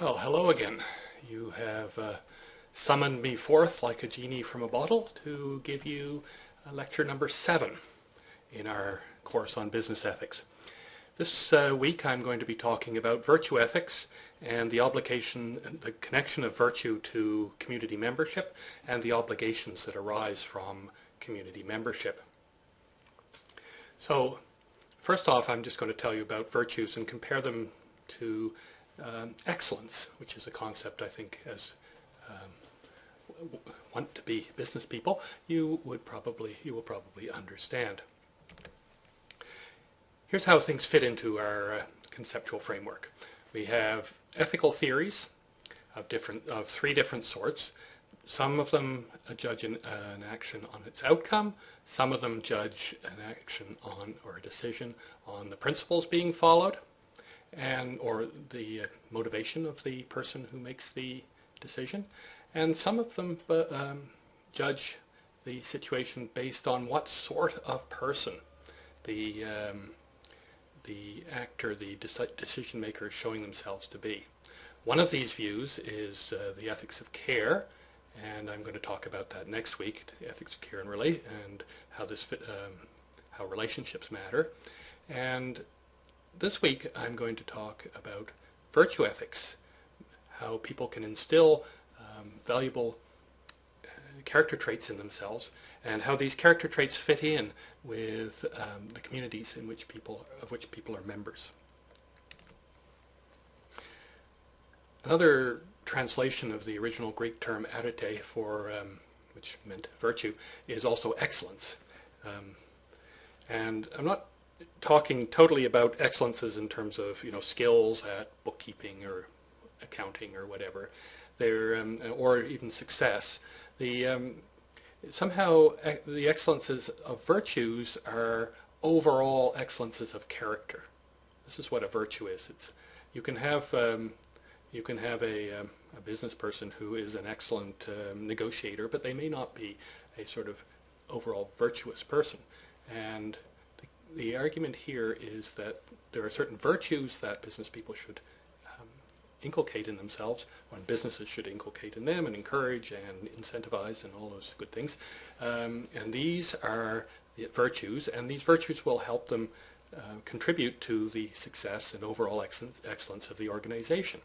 Well, hello again. You have summoned me forth like a genie from a bottle to give you lecture number 7 in our course on business ethics. This week I'm going to be talking about virtue ethics and the connection of virtue to community membership and the obligations that arise from community membership. So, first off, I'm just going to tell you about virtues and compare them to excellence, which is a concept I think as want to be business people, you will probably understand. Here's how things fit into our conceptual framework. We have ethical theories of 3 different sorts. Some of them judge an action on its outcome. Some of them judge an action on or a decision on the principles being followed or the motivation of the person who makes the decision. And some of them judge the situation based on what sort of person the actor, the decision maker is showing themselves to be. One of these views is the ethics of care, and I'm going to talk about that next week, the ethics of care and how how relationships matter. And this week I'm going to talk about virtue ethics, how people can instill valuable character traits in themselves, and how these character traits fit in with the communities of which people are members. Another translation of the original Greek term arete, which meant virtue, is also excellence. And I'm not talking totally about excellences in terms of skills at bookkeeping or accounting or whatever, or even success. Somehow the excellences of virtues are overall excellences of character. This is what a virtue is. You can have a business person who is an excellent negotiator, but they may not be a sort of overall virtuous person. And the argument here is that there are certain virtues that business people should inculcate in themselves, when businesses should inculcate in them and encourage and incentivize and all those good things. And these are the virtues, and these virtues will help them contribute to the success and overall excellence of the organization.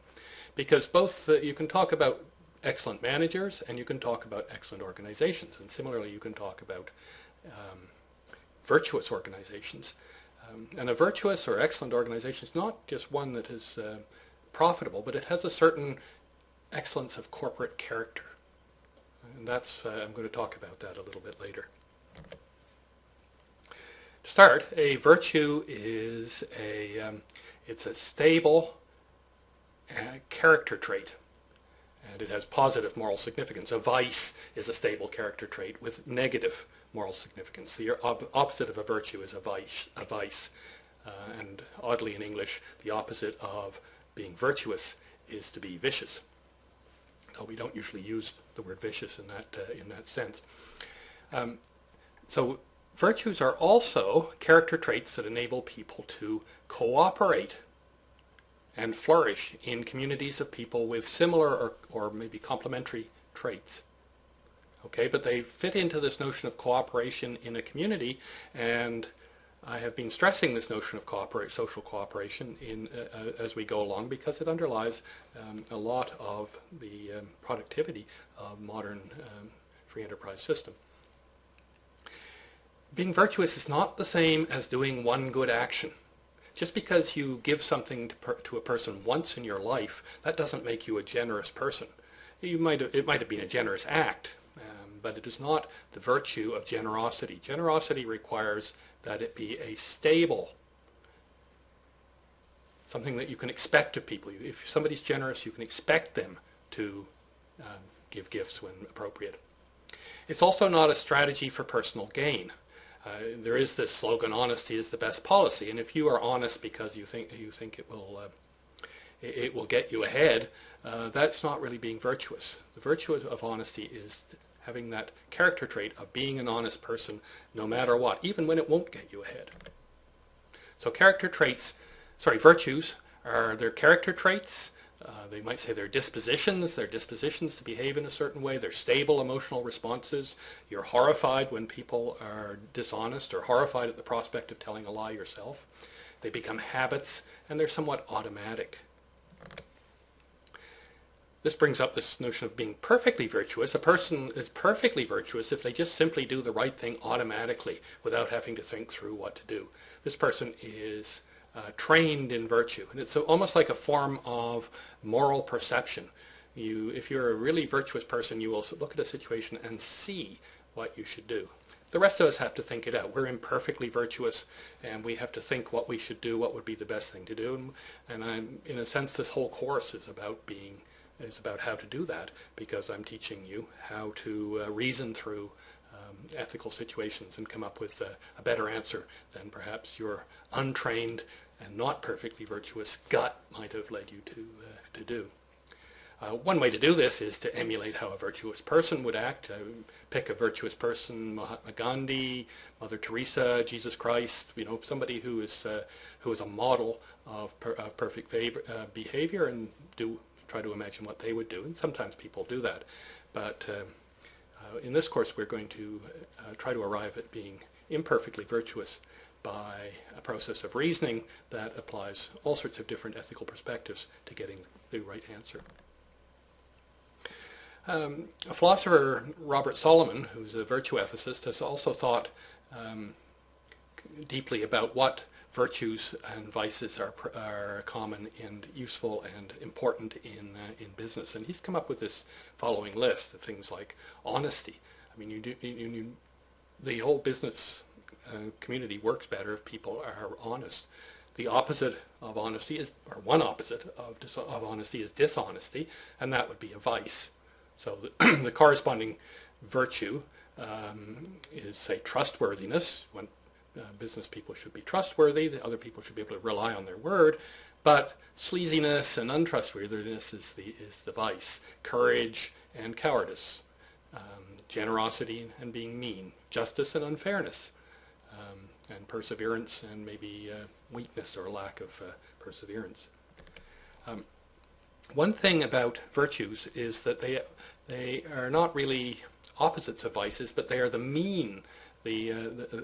Because both you can talk about excellent managers and you can talk about excellent organizations, and similarly you can talk about virtuous organizations. And a virtuous or excellent organization is not just one that is profitable, but it has a certain excellence of corporate character. And that's, I'm going to talk about that a little bit later. To start, a virtue is it's a stable character trait, and it has positive moral significance. A vice is a stable character trait with negative moral significance. The opposite of a virtue is a vice. And oddly in English, the opposite of being virtuous is to be vicious. Though we don't usually use the word vicious in that sense. So virtues are also character traits that enable people to cooperate and flourish in communities of people with similar or maybe complementary traits. Okay, but they fit into this notion of cooperation in a community, and I have been stressing this notion of social cooperation as we go along, because it underlies a lot of the productivity of modern free enterprise system. Being virtuous is not the same as doing one good action. Just because you give something to a person once in your life, that doesn't make you a generous person. It might have been a generous act, but it is not the virtue of generosity. Generosity requires that it be a stable, something that you can expect of people. If somebody's generous, you can expect them to give gifts when appropriate. It's also not a strategy for personal gain. There is this slogan, honesty is the best policy, and if you are honest because you think it will get you ahead, that's not really being virtuous. The virtue of honesty is having that character trait of being an honest person no matter what, even when it won't get you ahead. So virtues are their character traits They might say their dispositions to behave in a certain way, their stable emotional responses. You're horrified when people are dishonest or horrified at the prospect of telling a lie yourself. They become habits, and they're somewhat automatic. This brings up this notion of being perfectly virtuous. A person is perfectly virtuous if they just simply do the right thing automatically without having to think through what to do. This person is trained in virtue, and it's almost like a form of moral perception. If you're a really virtuous person, you will look at a situation and see what you should do. The rest of us have to think it out. We're imperfectly virtuous, and we have to think what we should do, what would be the best thing to do. And in a sense, this whole course is about how to do that, because I'm teaching you how to reason through ethical situations and come up with a better answer than perhaps your untrained and not perfectly virtuous gut might have led you to do. One way to do this is to emulate how a virtuous person would act. Pick a virtuous person, Mahatma Gandhi, Mother Teresa, Jesus Christ, somebody who is a model of perfect behavior, and try to imagine what they would do. And sometimes people do that. But in this course, we're going to try to arrive at being imperfectly virtuous by a process of reasoning that applies all sorts of different ethical perspectives to getting the right answer. A philosopher, Robert Solomon, who's a virtue ethicist, has also thought deeply about what virtues and vices are common and useful and important in business. And he's come up with this following list of things like honesty. I mean, the whole business community works better if people are honest. The opposite of honesty is, or one opposite of honesty is dishonesty, and that would be a vice. So the corresponding virtue is, say, trustworthiness. When business people should be trustworthy, the other people should be able to rely on their word. But sleaziness and untrustworthiness is the vice. Courage and cowardice, generosity and being mean, justice and unfairness, and perseverance and maybe weakness or lack of perseverance. One thing about virtues is that they are not really opposites of vices, but they are the mean.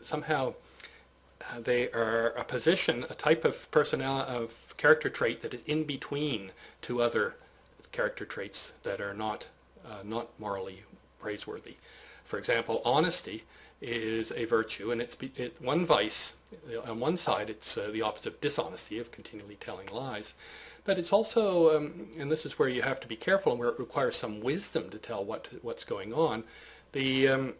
Somehow they are a position, a type of character trait that is in between two other character traits that are not morally praiseworthy. For example, honesty is a virtue, and it's one vice. On one side, it's the opposite of dishonesty, of continually telling lies. But it's also, and this is where you have to be careful and where it requires some wisdom to tell what's going on. The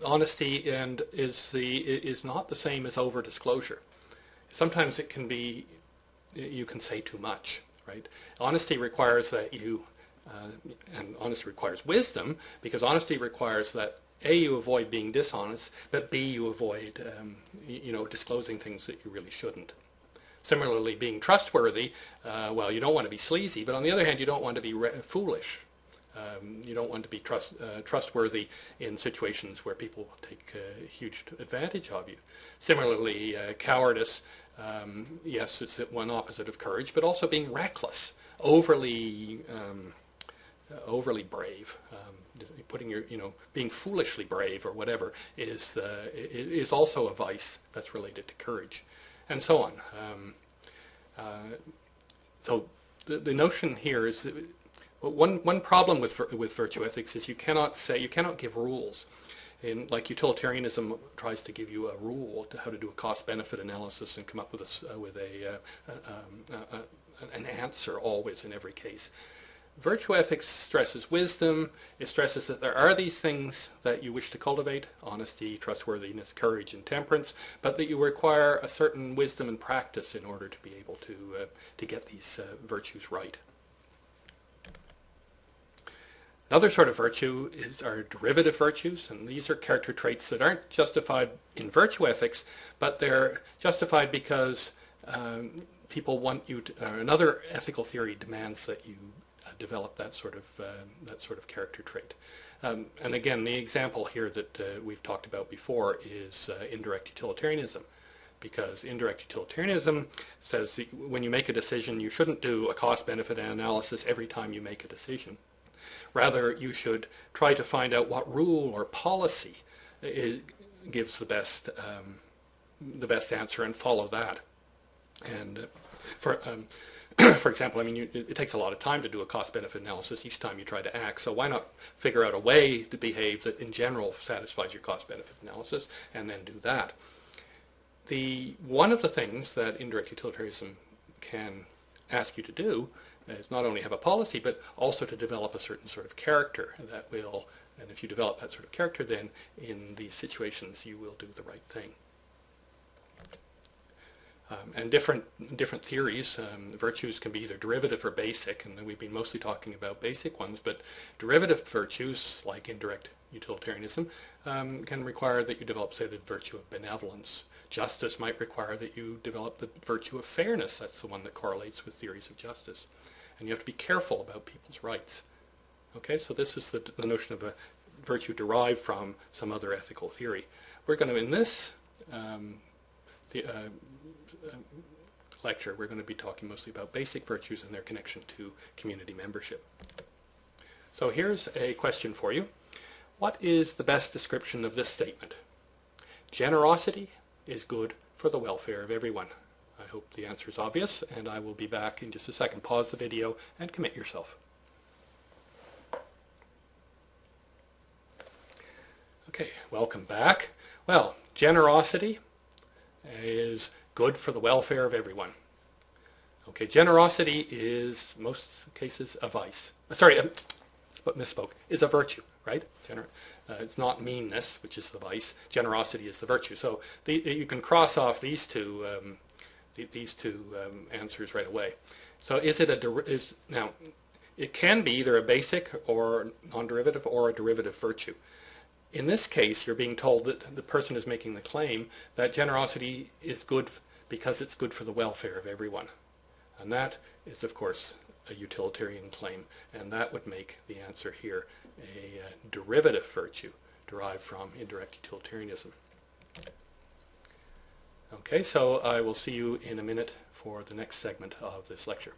honesty is not the same as over-disclosure. Sometimes it can be, you can say too much, right? Honesty requires that and honesty requires wisdom, because honesty requires that A, you avoid being dishonest, but B, you avoid disclosing things that you really shouldn't. Similarly, being trustworthy, well, you don't want to be sleazy, but on the other hand, you don't want to be foolish. You don't want to be trustworthy in situations where people take huge advantage of you. Similarly, cowardice, yes, it's one opposite of courage, but also being reckless, overly brave, being foolishly brave or whatever is also a vice that's related to courage, and so on. So the notion here is that one problem with virtue ethics is you cannot give rules. Like utilitarianism tries to give you a rule to how to do a cost-benefit analysis and come up with an answer always in every case. Virtue ethics stresses wisdom. It stresses that there are these things that you wish to cultivate: honesty, trustworthiness, courage, and temperance, but that you require a certain wisdom and practice in order to be able to get these virtues right. Another sort of virtue are derivative virtues, and these are character traits that aren't justified in virtue ethics, but they're justified because people want you to, another ethical theory demands that you develop that sort of character trait. And again, the example here that we've talked about before is indirect utilitarianism. because indirect utilitarianism says that when you make a decision, you shouldn't do a cost-benefit analysis every time you make a decision. Rather, you should try to find out what rule or policy gives the best answer and follow that. And for example, I mean, it takes a lot of time to do a cost-benefit analysis each time you try to act, so why not figure out a way to behave that in general satisfies your cost-benefit analysis and then do that. One of the things that indirect utilitarianism can ask you to do is not only have a policy, but also to develop a certain sort of character that will, and if you develop that sort of character, then in these situations you will do the right thing. And different theories, virtues can be either derivative or basic, and we've been mostly talking about basic ones, but derivative virtues, like indirect utilitarianism, can require that you develop, say, the virtue of benevolence. Justice might require that you develop the virtue of fairness. That's the one that correlates with theories of justice. And you have to be careful about people's rights. Okay, so this is the notion of a virtue derived from some other ethical theory. We're going to, in this lecture, we're going to be talking mostly about basic virtues and their connection to community membership. So here's a question for you. What is the best description of this statement? Generosity is good for the welfare of everyone. I hope the answer is obvious, and I will be back in just a second. Pause the video and commit yourself. Okay, welcome back. Well, generosity is good for the welfare of everyone. Okay, generosity is, most cases, a vice. Sorry, misspoke, is a virtue, right? It's not meanness, which is the vice. Generosity is the virtue. So you can cross off these two answers right away. So is it now, it can be either a basic or non-derivative or a derivative virtue. In this case, you're being told that the person is making the claim that generosity is good because it's good for the welfare of everyone. And that is, of course, a utilitarian claim, and that would make the answer here a derivative virtue derived from indirect utilitarianism. Okay, so I will see you in a minute for the next segment of this lecture.